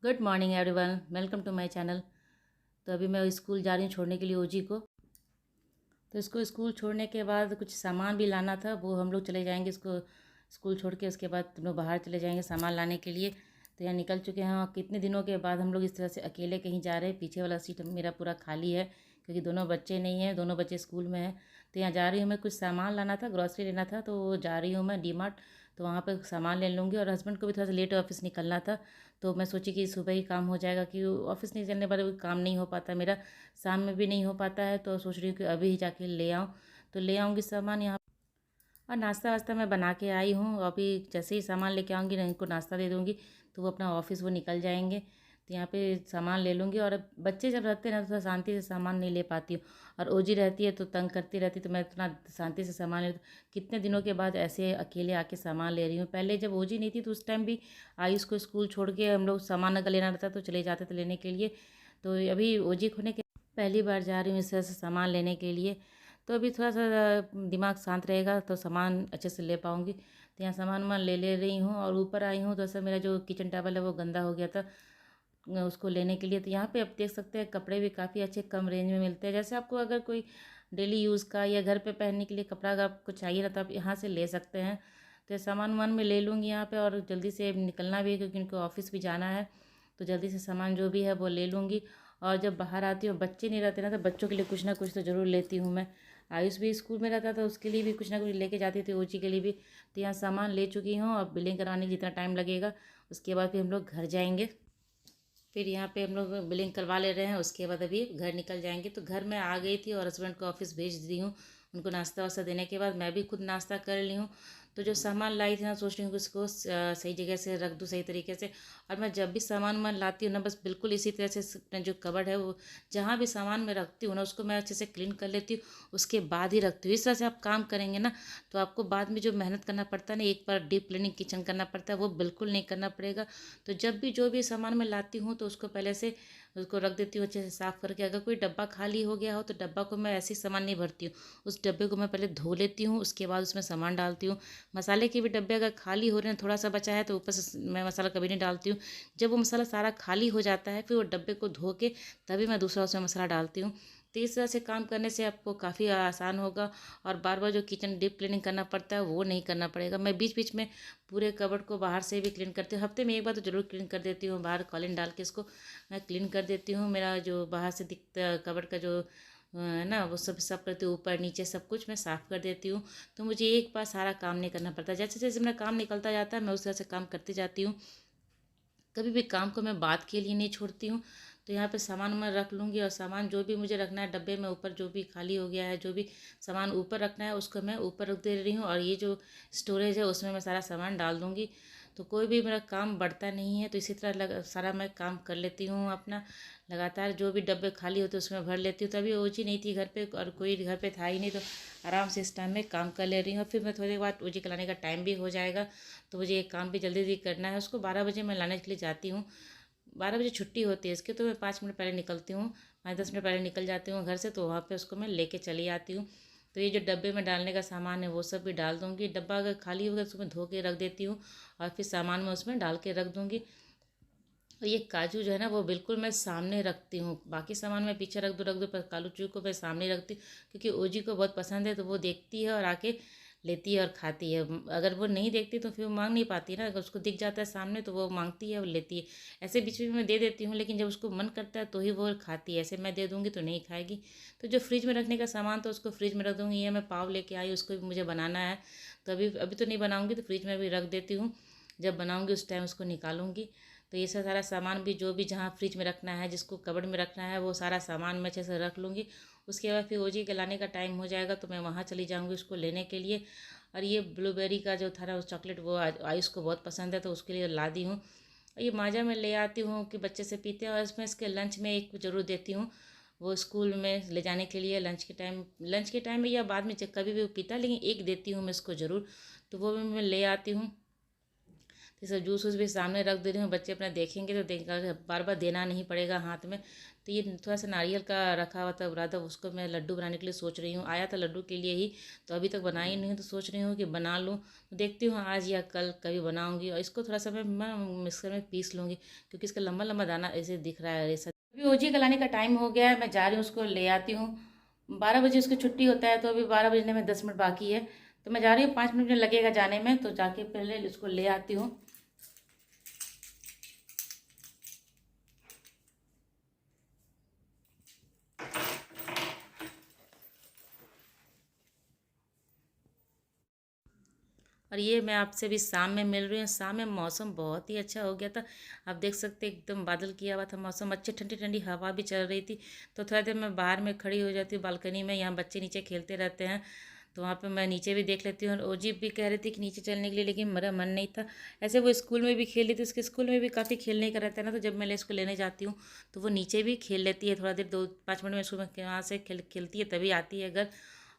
Good morning everyone, welcome to my channel. तो अभी मैं स्कूल जा रही हूँ छोड़ने के लिए ओजी को। तो इसको स्कूल छोड़ने के बाद कुछ सामान भी लाना था, वो हम लोग चले जाएंगे इसको स्कूल छोड़ के। उसके बाद हम लोग बाहर चले जाएंगे सामान लाने के लिए। तो यहाँ निकल चुके हैं और कितने दिनों के बाद हम लोग इस तरह से अकेले कहीं जा रहे हैं। पीछे वाला सीट मेरा पूरा खाली है क्योंकि दोनों बच्चे नहीं हैं, दोनों बच्चे स्कूल में हैं। तो यहाँ जा रही हूँ मैं, कुछ सामान लाना था, ग्रॉसरी लेना था, तो जा रही हूँ मैं डी मार्ट। तो वहाँ पर सामान ले लूँगी और हस्बैंड को भी थोड़ा सा लेट ऑफिस निकलना था। तो मैं सोची कि सुबह ही काम हो जाएगा कि ऑफिस नहीं चलने पर काम नहीं हो पाता मेरा, शाम में भी नहीं हो पाता है। तो सोच रही हूँ कि अभी ही जाके ले आऊँ। तो ले आऊँगी सामान यहाँ। और नाश्ता वास्ता मैं बना के आई हूँ, अभी जैसे ही सामान लेके आऊँगी ना इनको नाश्ता दे दूँगी तो वो अपना ऑफिस वो निकल जाएंगे। तो यहाँ पे सामान ले लूँगी। और बच्चे जब रहते हैं ना तो थोड़ा शांति से सामान नहीं ले पाती हूँ, और ओजी रहती है तो तंग करती रहती, तो मैं इतना शांति से सामान ले। कितने दिनों के बाद ऐसे अकेले आके सामान ले रही हूँ। पहले जब ओजी नहीं थी तो उस टाइम भी आयुष को स्कूल छोड़ के हम लोग सामान अगर लेना रहता तो चले जाते थे लेने के लिए। तो अभी ओजी होने के पहली बार जा रही हूँ इस तरह से सामान लेने के लिए। तो अभी थोड़ा सा दिमाग शांत रहेगा तो सामान अच्छे से ले पाऊँगी। तो यहाँ सामान मैं ले रही हूँ और ऊपर आई हूँ। तो सर मेरा जो किचन टेबल है वो गंदा हो गया था, उसको लेने के लिए। तो यहाँ पे आप देख सकते हैं कपड़े भी काफ़ी अच्छे कम रेंज में मिलते हैं। जैसे आपको अगर कोई डेली यूज़ का या घर पे पहनने के लिए कपड़ा अगर आपको चाहिए ना तो आप यहाँ से ले सकते हैं। तो ये सामान वामान मैं ले लूँगी यहाँ पे, और जल्दी से निकलना भी है क्योंकि उनको ऑफिस भी जाना है। तो जल्दी से सामान जो भी है वो ले लूँगी। और जब बाहर आती हूँ बच्चे नहीं रहते ना तो बच्चों के लिए कुछ ना कुछ तो ज़रूर लेती हूँ मैं। आयुष भी स्कूल में रहता था, उसके लिए भी कुछ ना कुछ लेके जाती थी, ओजी के लिए भी। तो यहाँ सामान ले चुकी हूँ और बिलिंग कराने जितना टाइम लगेगा उसके बाद फिर हम लोग घर जाएंगे। फिर यहाँ पे हम लोग बिलिंग करवा ले रहे हैं, उसके बाद अभी घर निकल जाएंगे। तो घर में आ गई थी और हस्बैंड को ऑफिस भेज दी हूँ। उनको नाश्ता वास्ता देने के बाद मैं भी खुद नाश्ता कर ली हूँ। तो जो सामान लाई थी ना सोच रही हूँ कि उसको सही जगह से रख दूँ, सही तरीके से। और मैं जब भी सामान मैं लाती हूँ ना बस बिल्कुल इसी तरह से अपना जो कबर्ड है वो जहाँ भी सामान मैं रखती हूँ ना उसको मैं अच्छे से क्लीन कर लेती हूँ, उसके बाद ही रखती हूँ। इस तरह से आप काम करेंगे ना तो आपको बाद में जो मेहनत करना पड़ता है ना, एक बार डीप क्लीनिंग किचन करना पड़ता है, वो बिल्कुल नहीं करना पड़ेगा। तो जब भी जो भी सामान मैं लाती हूँ तो उसको पहले से उसको रख देती हूँ अच्छे से साफ़ करके। अगर कोई डब्बा खाली हो गया हो तो डब्बा को मैं ऐसे ही सामान नहीं भरती हूँ, उस डब्बे को मैं पहले धो लेती हूँ, उसके बाद उसमें सामान डालती हूँ। मसाले के भी डब्बे अगर खाली हो रहे हैं, थोड़ा सा बचा है तो ऊपर से मैं मसाला कभी नहीं डालती हूँ। जब वो मसाला सारा खाली हो जाता है फिर वो डब्बे को धो के तभी मैं दूसरा उसमें मसाला डालती हूँ। तो इस तरह से काम करने से आपको काफ़ी आसान होगा, और बार बार जो किचन डीप क्लीनिंग करना पड़ता है वो नहीं करना पड़ेगा। मैं बीच बीच में पूरे कबर्ड को बाहर से भी क्लीन करती हूँ, हफ्ते में एक बार तो ज़रूर क्लीन कर देती हूँ, बाहर कॉलिन डाल के इसको मैं क्लीन कर देती हूँ। मेरा जो बाहर से दिखता कबर्ड का जो है ना वो सब करती हूँ, ऊपर नीचे सब कुछ मैं साफ़ कर देती हूँ। तो मुझे एक बार सारा काम नहीं करना पड़ता, जैसे जैसे मेरा काम निकलता जाता है मैं उस तरह से काम करती जाती हूँ। कभी भी काम को मैं बात के लिए नहीं छोड़ती हूँ। तो यहाँ पे सामान मैं रख लूँगी, और सामान जो भी मुझे रखना है डब्बे में ऊपर जो भी खाली हो गया है, जो भी सामान ऊपर रखना है उसको मैं ऊपर रख दे रही हूँ, और ये जो स्टोरेज है उसमें मैं सारा सामान डाल दूँगी। तो कोई भी मेरा काम बढ़ता नहीं है। तो इसी तरह सारा मैं काम कर लेती हूँ अपना लगातार। जो भी डब्बे खाली होते उसमें भर लेती हूँ। तभी ओजी नहीं थी घर पे और कोई घर पे था ही नहीं, तो आराम से इस टाइम में काम कर ले रही हूँ। फिर मैं थोड़ी देर बाद ओजी को लाने का टाइम भी हो जाएगा, तो मुझे एक काम भी जल्दी जल्दी करना है। उसको 12 बजे मैं लाने के लिए जाती हूँ, 12 बजे छुट्टी होती है इसकी। तो मैं 5 मिनट पहले निकलती हूँ, 5-10 मिनट पहले निकल जाती हूँ घर से। तो वहाँ पे उसको मैं लेके चली आती हूँ। तो ये जो डब्बे में डालने का सामान है वो सब भी डाल दूँगी। डब्बा अगर खाली होगा तो उसको मैं धो के रख देती हूँ, और फिर सामान मैं उसमें डाल के रख दूँगी। और ये काजू जो है ना वो बिल्कुल मैं सामने रखती हूँ, बाकी सामान मैं पीछे रख दूँ, पर काजू चू को मैं सामने रखती हूँ क्योंकि ओजी को बहुत पसंद है। तो वो देखती है और आके लेती है और खाती है। अगर वो नहीं देखती तो फिर वो मांग नहीं पाती ना, अगर उसको दिख जाता है सामने तो वो मांगती है और लेती है। ऐसे बीच बीच में दे देती हूँ, लेकिन जब उसको मन करता है तो ही वो खाती है, ऐसे मैं दे दूँगी तो नहीं खाएगी। तो जो फ्रिज में रखने का सामान तो उसको फ्रिज में रख दूँगी। ये मैं पाव लेके आई, उसको भी मुझे बनाना है, तो अभी अभी तो नहीं बनाऊँगी, तो फ्रिज में भी रख देती हूँ। जब बनाऊँगी उस टाइम उसको निकालूंगी। तो ये सारा सामान भी जो भी जहाँ फ्रिज में रखना है, जिसको कबर्ड में रखना है, वो सारा सामान मैं अच्छे से रख लूँगी। उसके बाद फिर ओजी के लाने का टाइम हो जाएगा तो मैं वहाँ चली जाऊँगी उसको लेने के लिए। और ये ब्लूबेरी का जो था ना वो चॉकलेट वो आयुष को बहुत पसंद है तो उसके लिए ला दी हूँ। और ये माजा मैं ले आती हूँ कि बच्चे से पीते हैं, और इसमें इसके लंच में एक ज़रूर देती हूँ, वो स्कूल में ले जाने के लिए लंच के टाइम में या बाद में कभी भी वो पीता है, लेकिन एक देती हूँ मैं इसको ज़रूर। तो वो भी मैं ले आती हूँ। तो ये सब जूस वूस भी सामने रख दे रही हूँ, बच्चे अपना देखेंगे तो देखेंगे, बार बार देना नहीं पड़ेगा हाथ में। तो ये थोड़ा सा नारियल का रखा हुआ था बुरा था, उसको मैं लड्डू बनाने के लिए सोच रही हूँ। आया था लड्डू के लिए ही, तो अभी तक बनाई नहीं हूँ, तो सोच रही हूँ कि बना लूँ। तो देखती हूँ आज या कल कभी बनाऊँगी। और इसको थोड़ा सा मैं मिक्सर में पीस लूँगी, क्योंकि इसका लंबा लंबा दाना ऐसे दिख रहा है ऐसा। अभी ओजी का लाने का टाइम हो गया है, मैं जा रही हूँ उसको ले आती हूँ। 12 बजे उसकी छुट्टी होता है, तो अभी 12 बजने में 10 मिनट बाकी है। तो मैं जा रही हूँ, 5 मिनट में लगेगा जाने में, तो जाके पहले उसको ले आती हूँ। और ये मैं आपसे भी शाम में मिल रही हूँ। शाम में मौसम बहुत ही अच्छा हो गया था, आप देख सकते एकदम बादल किया हुआ था मौसम, अच्छी ठंडी ठंडी हवा भी चल रही थी। तो थोड़ा देर मैं बाहर में खड़ी हो जाती हूँ बालकनी में, यहाँ बच्चे नीचे खेलते रहते हैं, तो वहाँ पे मैं नीचे भी देख लेती हूँ। और ओजी भी कह रही थी कि नीचे चलने के लिए, लेकिन मेरा मन नहीं था। ऐसे वो स्कूल में भी खेल रही थी, उसके स्कूल में भी काफ़ी खेलने का रहता है ना, तो जब मैं इसको लेने जाती हूँ तो वो नीचे भी खेल लेती है थोड़ा देर, 2-5 मिनट में सुबह वहाँ से खेलती है, तभी आती है घर।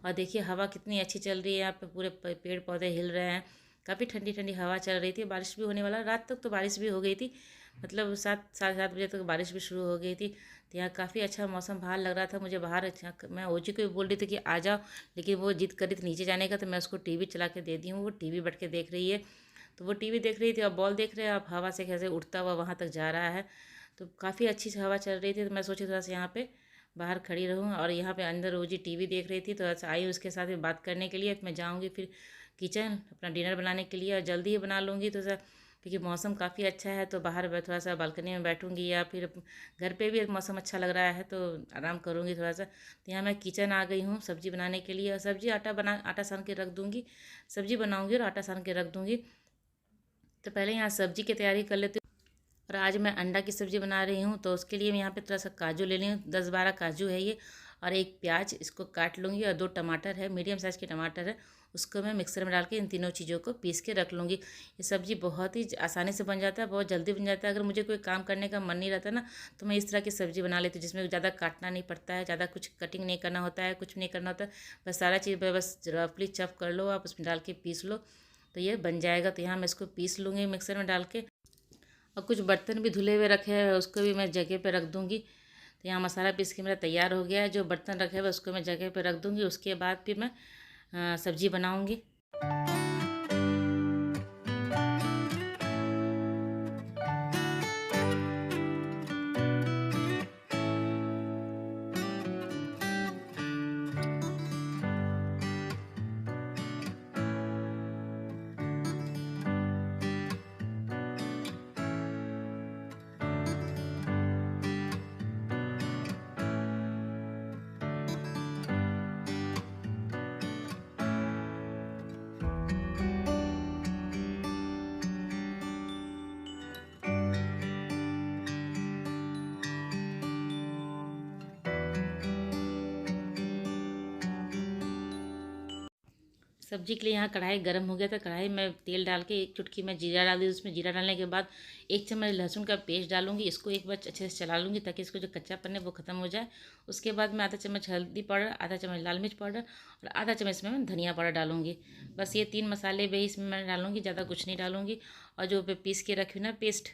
और देखिए हवा कितनी अच्छी चल रही है, यहाँ पे पूरे पेड़ पौधे हिल रहे हैं, काफ़ी ठंडी ठंडी हवा चल रही थी। बारिश भी होने वाला, रात तक तो बारिश भी हो गई थी, मतलब 7 साढ़े 7 बजे तक बारिश भी शुरू हो गई थी। तो यहाँ काफ़ी अच्छा मौसम बाहर लग रहा था मुझे। बाहर अच्छा, मैं ओजी को भी बोल रही थी कि आ जाओ, लेकिन वो जिद कर रही थी नीचे जाने का, तो मैं उसको टीवी चला के दे दी हूँ। वो टीवी बैठ के देख रही है, तो वो टीवी देख रही थी, अब बॉल देख रहे हैं, अब हवा से कैसे उड़ता हुआ वहाँ तक जा रहा है। तो काफ़ी अच्छी सी हवा चल रही थी, तो मैं सोची थोड़ा सा यहाँ पे बाहर खड़ी रहूँ। और यहाँ पे अंदर रोजी टीवी देख रही थी, तो ऐसा आई उसके साथ भी बात करने के लिए। तो मैं जाऊँगी फिर किचन अपना डिनर बनाने के लिए, और जल्दी ही बना लूँगी तो सर, क्योंकि मौसम काफ़ी अच्छा है। तो बाहर थोड़ा सा बालकनी में बैठूँगी, या फिर घर पे भी मौसम अच्छा लग रहा है तो आराम करूँगी थोड़ा सा। तो यहाँ मैं किचन आ गई हूँ सब्ज़ी बनाने के लिए, और सब्ज़ी आटा सान के रख दूँगी, सब्ज़ी बनाऊँगी और आटा सान के रख दूँगी। तो पहले यहाँ सब्ज़ी की तैयारी कर लेती हूँ। और आज मैं अंडा की सब्ज़ी बना रही हूँ, तो उसके लिए मैं यहाँ पे थोड़ा सा काजू ले ली हूँ, 10-12 काजू है ये, और एक प्याज, इसको काट लूँगी, और 2 टमाटर है, मीडियम साइज़ के टमाटर है, उसको मैं मिक्सर में डाल के इन तीनों चीज़ों को पीस के रख लूँगी। ये सब्ज़ी बहुत ही आसानी से बन जाता है, बहुत जल्दी बन जाता है। अगर मुझे कोई काम करने का मन नहीं रहता ना, तो मैं इस तरह की सब्ज़ी बना लेती हूँ, जिसमें ज़्यादा काटना नहीं पड़ता है, ज़्यादा कुछ कटिंग नहीं करना होता है, कुछ नहीं करना होता है, बस सारा चीज़ बस रफली चॉप कर लो, आप उसमें डाल के पीस लो, तो ये बन जाएगा। तो यहाँ मैं इसको पीस लूँगी मिक्सर में डाल के। और कुछ बर्तन भी धुले हुए रखे हैं, उसको भी मैं जगह पे रख दूँगी। तो यहाँ मसाला पीस के मेरा तैयार हो गया है, जो बर्तन रखे हुए उसको मैं जगह पे रख दूँगी। उसके बाद फिर मैं सब्ज़ी बनाऊँगी। सब्जी के लिए यहाँ कढ़ाई गर्म हो गया था, कढ़ाई में तेल डाल के एक चुटकी में जीरा डाल दी। उसमें जीरा डालने के बाद 1 चम्मच लहसुन का पेस्ट डालूंगी, इसको एक बार अच्छे से चला लूँगी ताकि इसको जो कच्चापन है वो ख़त्म हो जाए। उसके बाद मैं आधा चम्मच हल्दी पाउडर, आधा चम्मच लाल मिर्च पाउडर, और आधा चम्मच में मैं धनिया पाउडर डालूंगी। बस ये 3 मसाले भी इसमें मैं डालूँगी, ज़्यादा कुछ नहीं डालूँगी। और जो मैं पीस के रखी हूँ ना पेस्ट,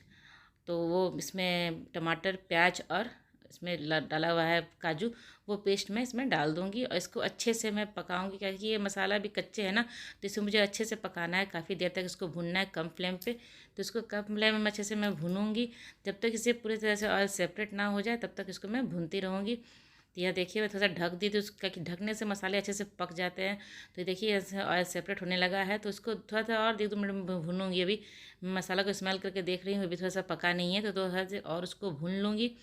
तो वो इसमें टमाटर, प्याज और इसमें डाला हुआ है काजू, वो पेस्ट मैं इसमें डाल दूँगी। और इसको अच्छे से मैं पकाऊँगी, क्योंकि ये मसाला भी कच्चे है ना, तो इसे मुझे अच्छे से पकाना है, काफ़ी देर तक इसको भूनना है कम फ्लेम पे। तो इसको कम फ्लेम में अच्छे से मैं भूनूँगी, जब तक इसे पूरी तरह से ऑयल सेपरेट ना हो जाए तब तक इसको मैं भूनती रहूँगी। तो यह देखिए मैं थोड़ा सा ढक दी थी उसका, कि ढकने से मसाले अच्छे से पक जाते हैं। तो ये देखिए ऐसे ऑयल सेपरेट होने लगा है, तो इसको थोड़ा सा और 1-2 मिनट भूनूँगी। अभी मसाला को स्मेल करके देख रही हूँ, अभी थोड़ा सा पका नहीं है, तो थोड़ा सा और उसको भून लूँगी।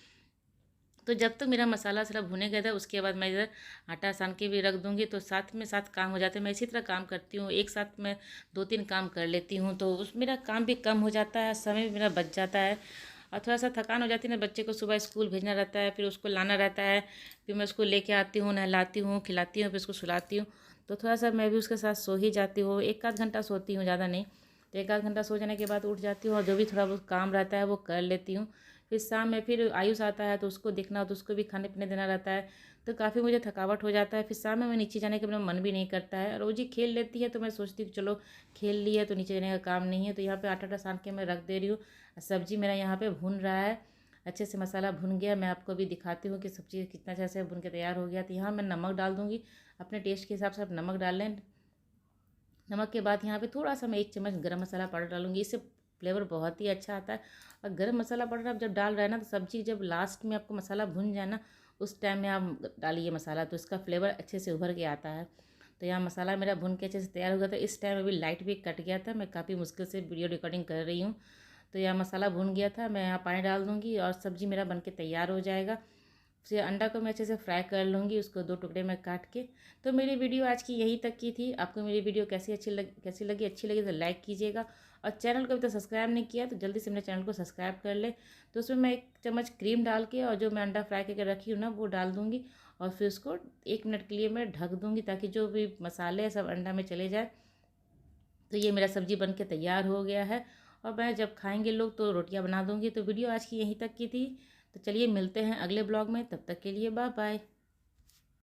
तो जब तक मेरा मसाला थोड़ा भुने गया था, उसके बाद मैं इधर आटा सान के भी रख दूँगी, तो साथ में साथ काम हो जाते हैं। मैं इसी तरह काम करती हूँ, एक साथ मैं 2-3 काम कर लेती हूँ, तो उस मेरा काम भी कम हो जाता है, समय भी मेरा बच जाता है। और थोड़ा सा थकान हो जाती है ना, बच्चे को सुबह स्कूल भेजना रहता है, फिर उसको लाना रहता है, फिर मैं उसको लेके आती हूँ, नहलाती हूँ, खिलाती हूँ, फिर उसको सुलाती हूँ। तो थोड़ा सा मैं भी उसके साथ सो ही जाती हूँ, 1 आध घंटा सोती हूँ, ज़्यादा नहीं। तो 1 आध घंटा सो जाने के बाद उठ जाती हूँ, और जो भी थोड़ा बहुत काम रहता है वो कर लेती हूँ, फिर शाम में फिर आयुष आता है तो उसको देखना, तो उसको भी खाने पीने देना रहता है, तो काफ़ी मुझे थकावट हो जाता है। फिर शाम में मैं नीचे जाने का मेरा मन भी नहीं करता है। रोज़ी खेल लेती है तो मैं सोचती हूँ चलो खेल ली है तो नीचे जाने का काम नहीं है। तो यहाँ पे आटा सान के मैं रख दे रही हूँ। सब्जी मेरा यहाँ पे भुन रहा है, अच्छे से मसाला भुन गया। मैं आपको अभी दिखाती हूँ कि सब्जी कितना अच्छे से भुन के तैयार हो गया। तो यहाँ मैं नमक डाल दूँगी, अपने टेस्ट के हिसाब से आप नमक डाल लें। नमक के बाद यहाँ पे थोड़ा सा मैं 1 चम्मच गरम मसाला पाउडर डालूंगी, इससे फ्लेवर बहुत ही अच्छा आता है। और गरम मसाला पाउडर आप जब डाल रहे हैं ना, तो सब्जी जब लास्ट में आपको मसाला भुन जाए ना, उस टाइम में आप डालिए मसाला, तो इसका फ्लेवर अच्छे से उभर के आता है। तो यहाँ मसाला मेरा भुन के अच्छे से तैयार हो गया था। इस टाइम अभी लाइट भी कट गया था, मैं काफ़ी मुश्किल से वीडियो रिकॉर्डिंग कर रही हूँ। तो यहाँ मसाला भुन गया था, मैं यहाँ पानी डाल दूँगी और सब्ज़ी मेरा बन के तैयार हो जाएगा। फिर अंडा को मैं अच्छे से फ्राई कर लूँगी, उसको 2 टुकड़े में काट के। तो मेरी वीडियो आज की यहीं तक की थी। आपको मेरी वीडियो कैसी लगी अच्छी लगी तो लाइक कीजिएगा, और चैनल को अभी तक सब्सक्राइब नहीं किया तो जल्दी से मेरे चैनल को सब्सक्राइब कर ले। तो उसमें मैं 1 चम्मच क्रीम डाल के और जो मैं अंडा फ्राई करके रखी हूँ ना, वो डाल दूँगी, और फिर उसको 1 मिनट के लिए मैं ढक दूँगी ताकि जो भी मसाले सब अंडा में चले जाए। तो ये मेरा सब्ज़ी बन के तैयार हो गया है, और मैं जब खाएंगे लोग तो रोटियां बना दूंगी। तो वीडियो आज की यहीं तक की थी। तो चलिए मिलते हैं अगले ब्लॉग में, तब तक के लिए बाय बाय।